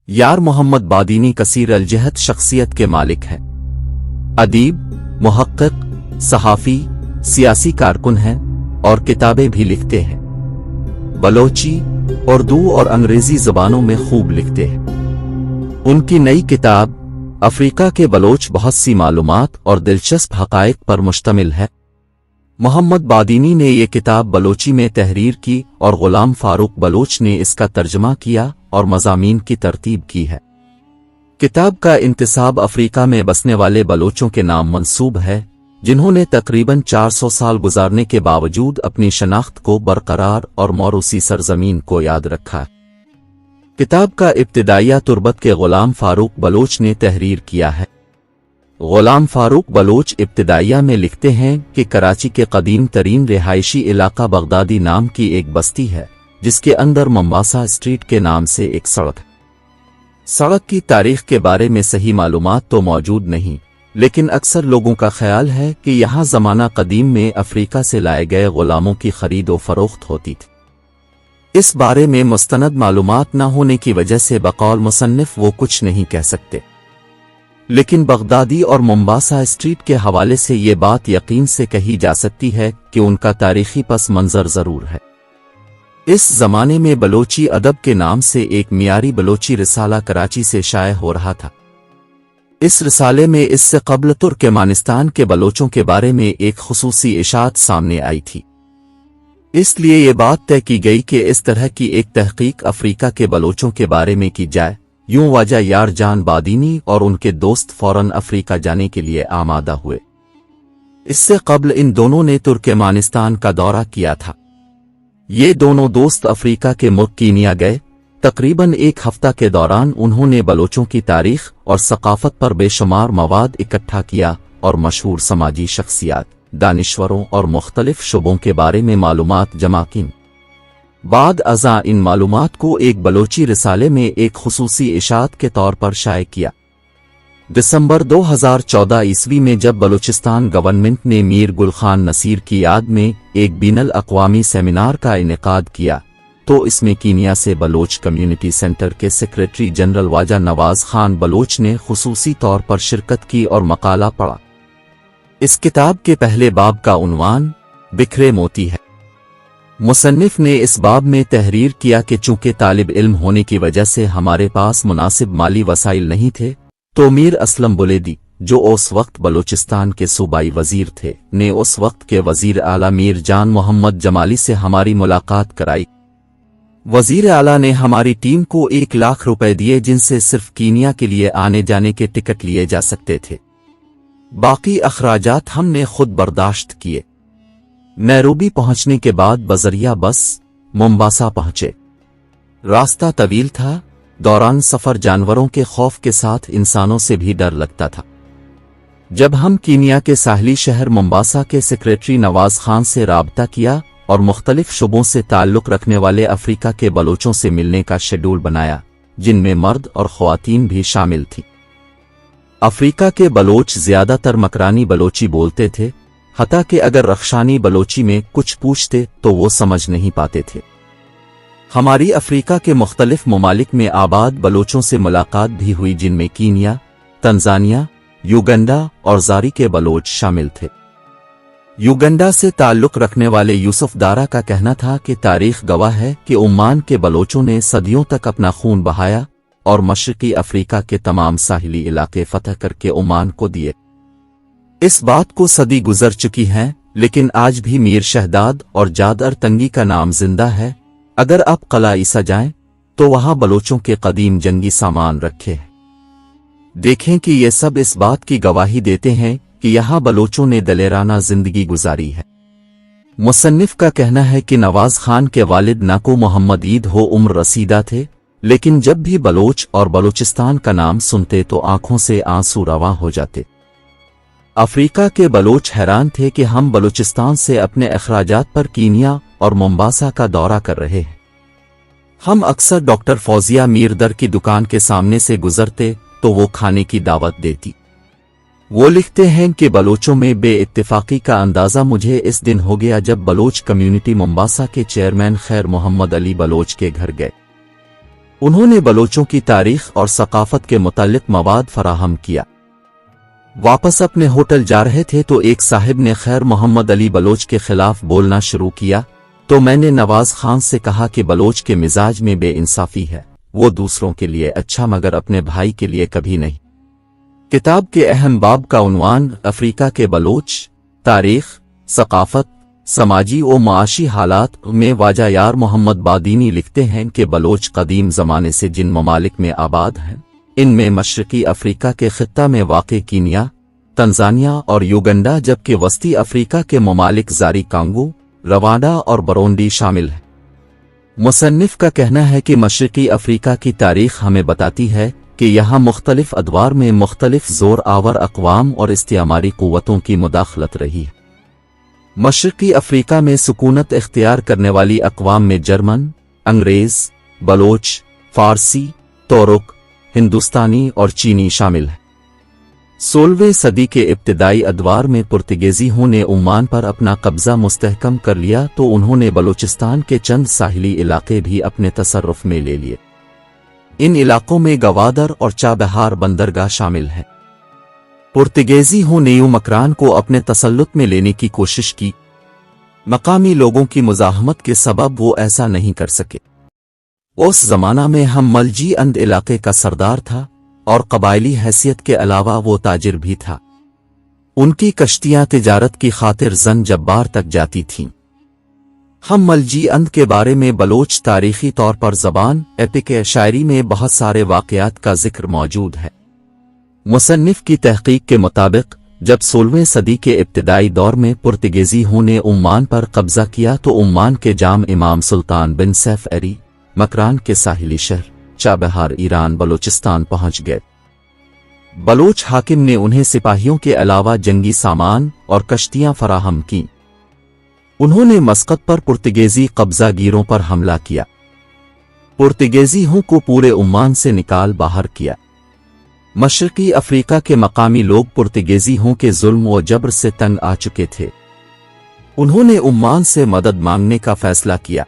यार मोहम्मद बादीनी कसीर अलजहत शख्सियत के मालिक हैं। अदीब, मुहक्किक, सहाफ़ी, सियासी कारकुन हैं और किताबें भी लिखते हैं। बलोची, उर्दू और अंग्रेजी ज़बानों में खूब लिखते हैं। उनकी नई किताब अफ्रीका के बलोच बहुत सी मालूमात और दिलचस्प हक़ाइक़ पर मुश्तमिल है। मोहम्मद बादीनी ने ये किताब बलोची में तहरीर की और ग़ुलाम फ़ारूक बलोच ने इसका तर्जमा किया और मज़ामीन की तरतीब की है। किताब का इंतिसाब अफ्रीका में बसने वाले बलोचों के नाम मंसूब है, जिन्होंने तकरीबन 400 साल गुजारने के बावजूद अपनी शनाख्त को बरकरार और मौरूसी सरजमीन को याद रखा। किताब का इब्तिदाइया तुर्बत के ग़ुलाम फ़ारूक बलोच ने तहरीर किया है। ग़ुलाम फ़ारूक बलोच इब्तिदाइया में लिखते हैं कि कराची के कदीम तरीन रिहायशी इलाका बगदादी नाम की एक बस्ती है, जिसके अंदर मोम्बासा स्ट्रीट के नाम से एक सड़क है। सड़क की तारीख के बारे में सही मालूमात तो मौजूद नहीं, लेकिन अक्सर लोगों का ख्याल है कि यहाँ ज़माना कदीम में अफ्रीका से लाए गए ग़ुलामों की खरीद व फरोख्त होती थी। इस बारे में मुस्तनद मालूमात न होने की वजह से बकौल मुसन्निफ वो कुछ नहीं कह सकते, लेकिन बगदादी और मोम्बासा स्ट्रीट के हवाले से ये बात यकीन से कही जा सकती है कि उनका तारीखी पस मंज़र ज़रूर है। इस ज़माने में बलोची अदब के नाम से एक मियारी बलोची रिसाला कराची से शाये हो रहा था। इस रिसाले में इससे क़ब्ल तुर्कमेनिस्तान के बलोचों के बारे में एक खुसूसी इशात सामने आई थी। इसलिए ये बात तय की गई कि इस तरह की एक तहकीक अफ्रीका के बलोचों के बारे में की जाए। यूं वाजा यार जान बादीनी और उनके दोस्त फौरन अफ्रीका जाने के लिए आमादा हुए। इससे क़ब्ल इन दोनों ने तुर्कमेनिस्तान का दौरा किया था। ये दोनों दोस्त अफ्रीका के मुल्क कीनिया गए। तकरीबन एक हफ्ता के दौरान उन्होंने बलोचों की तारीख और सकाफत पर बेशुमार मवाद इकट्ठा किया और मशहूर समाजी शख्सियात, दानिश्वरों और मुख्तलिफ शुबों के बारे में मालूमात जमा की। बाद अज़ा इन मालूमात को एक बलोची रिसाले में एक खुसूसी इशात के तौर पर शाये किया। दिसंबर 2014 ईस्वी में जब बलूचिस्तान गवर्नमेंट ने मीर गुल खान नसीर की याद में एक बीनल अक़वामी सेमिनार का इनेकाद किया, तो इसमें कीनिया से बलोच कम्युनिटी सेंटर के सेक्रेटरी जनरल वाजा नवाज खान बलोच ने खुसूसी तौर पर शिरकत की और मकाला पढ़ा। इस किताब के पहले बाब का उन्वान बिखरे मोती है। मुसन्निफ ने इस बाब में तहरीर किया कि चूंकि तालिब इल्म होने की वजह से हमारे पास मुनासिब माली वसाइल नहीं थे, तो मीर असलम बुलेदी, जो उस वक्त बलूचिस्तान के सूबाई वजीर थे, ने उस वक्त के वजीर आला मीर जान मोहम्मद जमाली से हमारी मुलाकात कराई। वजीर आला ने हमारी टीम को 1 लाख रुपए दिए, जिनसे सिर्फ कीनिया के लिए आने जाने के टिकट लिए जा सकते थे। बाकी अखराजात हमने खुद बर्दाश्त किए। नैरोबी पहुंचने के बाद बजरिया बस मोम्बासा पहुंचे। रास्ता तवील था। दौरान सफर जानवरों के खौफ के साथ इंसानों से भी डर लगता था। जब हम कीनिया के साहली शहर मोम्बासा के सेक्रेटरी नवाज खान से राबता किया और मुख्तलिफ शुबों से ताल्लुक रखने वाले अफ्रीका के बलोचों से मिलने का शेड्यूल बनाया, जिनमें मर्द और ख्वातीन भी शामिल थी। अफ्रीका के बलोच ज्यादातर मकरानी बलोची बोलते थे, हता कि अगर रख्शानी बलोची में कुछ पूछते तो वो समझ नहीं पाते थे। हमारी अफ्रीका के मुख्तलिफ ममालिक में आबाद बलोचों से मुलाकात भी हुई, जिनमें कीनिया, तंजानिया, युगंडा और ज़ारी के बलोच शामिल थे। युगंडा से ताल्लुक रखने वाले यूसुफ दारा का कहना था कि तारीख गवाह है कि ओमान के बलोचों ने सदियों तक अपना खून बहाया और मशरकी अफ्रीका के तमाम साहिली इलाके फतह करके ओमान को दिए। इस बात को सदी गुजर चुकी है, लेकिन आज भी मीर शहदाद और जादर तंगी का नाम जिंदा है। अगर आप कला ईसा जाएं तो वहां बलोचों के कदीम जंगी सामान रखे हैं। देखें कि ये सब इस बात की गवाही देते हैं कि यहाँ बलोचों ने दलेराना जिंदगी गुजारी है। मुसन्निफ का कहना है कि नवाज खान के वालिद नाको मोहम्मद ईद हो उम्र रसीदा थे, लेकिन जब भी बलोच और बलूचिस्तान का नाम सुनते तो आंखों से आंसू रवां हो जाते। अफ्रीका के बलोच हैरान थे कि हम बलूचिस्तान से अपने अखराजात पर कीनिया और मोम्बासा का दौरा कर रहे हैं। हम अक्सर डॉक्टर फौजिया मीरदर की दुकान के सामने से गुजरते तो वो खाने की दावत देती। वो लिखते हैं कि बलोचों में बेइत्तिफाकी का अंदाज़ा मुझे इस दिन हो गया जब बलोच कम्युनिटी मोम्बासा के चेयरमैन खैर मोहम्मद अली बलोच के घर गए। उन्होंने बलोचों की तारीख और सकाफत के मुतालिक मवाद फराहम किया। वापस अपने होटल जा रहे थे तो एक साहिब ने खैर मोहम्मद अली बलोच के खिलाफ बोलना शुरू किया, तो मैंने नवाज खान से कहा कि बलोच के मिजाज में बेइंसाफी है, वो दूसरों के लिए अच्छा मगर अपने भाई के लिए कभी नहीं। किताब के अहम बाब का उन्वान अफ्रीका के बलोच, तारीख, सकाफत, समाजी व माशी हालात में वाजा यार मोहम्मद बादीनी लिखते हैं कि बलोच कदीम ज़माने से जिन ममालिक में आबाद हैं, इनमें मशरकी अफ्रीका के खित्ता में वाक़े कीनिया, तंजानिया और युगंडा, जबकि वस्ती अफ्रीका के ममालिक ज़ारी कांगो, रवांडा और बरोंडी शामिल हैं। मुसन्निफ का कहना है कि मशरकी अफ्रीका की तारीख हमें बताती है कि यहाँ मुख्तलिफ अदवार में मुख्तलिफ ज़ोर आवर अक़वाम और इस्तिआमारी क़ुव्वतों की मुदाखलत रही है। मशरकी अफ्रीका में सुकूनत इख्तियार करने वाली अक़वाम में जर्मन, अंग्रेज़, बलोच, फ़ारसी, तुर्क, हिंदुस्तानी और चीनी शामिल हैं। 16वीं सदी के इब्तिदाई अदवार में पुर्तगीज़ियों ने ओमान पर अपना कब्ज़ा मुस्तहकम कर लिया तो उन्होंने बलूचिस्तान के चंद साहिली इलाके भी अपने तसर्रुफ़ में ले लिए। इन इलाकों में गवादर और चाबहार बंदरगाह शामिल हैं। पुर्तगीज़ियों ने मकरान को अपने तसल्लुत में लेने की कोशिश की। मकामी लोगों की मुज़ाहमत के सबब वो ऐसा नहीं कर सके। उस ज़माना में हम मलजी अंद इलाके का सरदार था और कबायली हैसियत के अलावा वो ताजिर भी था। उनकी कश्तियां तिजारत की खातिर जन जब्बार तक जाती थीं। हम मलजी अंद के बारे में बलोच तारीखी तौर पर ज़बान, एपिक शायरी में बहुत सारे वाक़यात का जिक्र मौजूद है। मुसन्निफ की तहकीक के मुताबिक जब 16वीं सदी के इब्तिदाई दौर में पुर्तगीज़ियों ने ओमान पर कब्ज़ा किया तो ओमान के जाम इमाम सुल्तान बिन सैफ अरी मकरान के साहिली शहर चाबहार ईरान बलूचिस्तान पहुंच गए। बलोच हाकिम ने उन्हें सिपाहियों के अलावा जंगी सामान और कश्तियां फराहम की। उन्होंने मस्कत पर पुर्तगीज़ी कब्ज़ागीरों पर हमला किया। पुर्तगीज़ियों को पूरे ओमान से निकाल बाहर किया। मशरकी अफ्रीका के मकामी लोग पुर्तगीज़ियों के जुल्म व जबर से तंग आ चुके थे। उन्होंने ओमान से मदद मांगने का फैसला किया।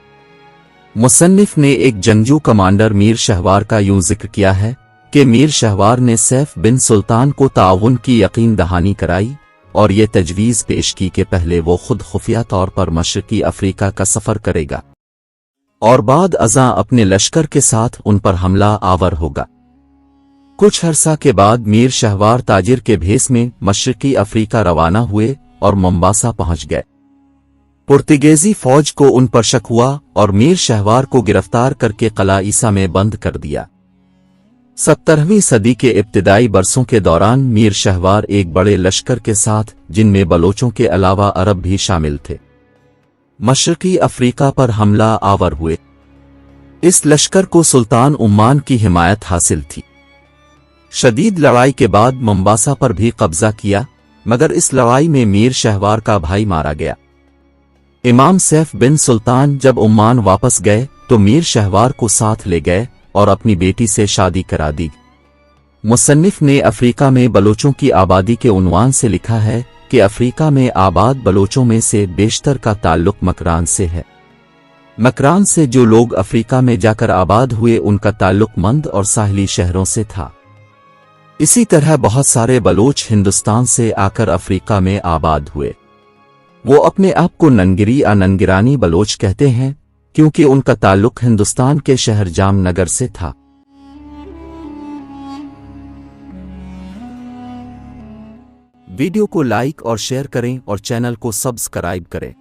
मुसन्निफ ने एक जंगजू कमांडर मीर शहवार का यूं जिक्र किया है कि मीर शहवार ने सैफ बिन सुल्तान को ताउन की यकीन दहानी कराई और ये तजवीज़ पेश की कि पहले वो खुद खुफिया तौर पर मशरकी अफ्रीका का सफ़र करेगा और बाद अज़ां अपने लश्कर के साथ उन पर हमला आवर होगा। कुछ अरसा के बाद मीर शहवार ताजिर के भेस में मशरकी अफ्रीका रवाना हुए और मोम्बासा पहुंच गए। पुर्तगीज़ी फौज को उन पर शक हुआ और मीर शहवार को गिरफ्तार करके क़िला ईसा में बंद कर दिया। 17वीं सदी के इब्तिदाई बरसों के दौरान मीर शहवार एक बड़े लश्कर के साथ, जिनमें बलोचों के अलावा अरब भी शामिल थे, मशरकी अफ्रीका पर हमला आवर हुए। इस लश्कर को सुल्तान उम्मान की हिमायत हासिल थी। शदीद लड़ाई के बाद मोम्बासा पर भी कब्जा किया, मगर इस लड़ाई में मीर शहवार का भाई मारा गया। इमाम सैफ बिन सुल्तान जब उम्मान वापस गए तो मीर शहवार को साथ ले गए और अपनी बेटी से शादी करा दी। मुसन्निफ ने अफ्रीका में बलोचों की आबादी के उन्वान से लिखा है कि अफ्रीका में आबाद बलोचों में से बेशतर का ताल्लुक मकरान से है। मकरान से जो लोग अफ्रीका में जाकर आबाद हुए उनका ताल्लुक मंद और साहिली शहरों से था। इसी तरह बहुत सारे बलोच हिंदुस्तान से आकर अफ्रीका में आबाद हुए। वो अपने आप को ननगिरी या ननगिरानी बलोच कहते हैं क्योंकि उनका ताल्लुक हिंदुस्तान के शहर जामनगर से था। वीडियो को लाइक और शेयर करें और चैनल को सब्सक्राइब करें।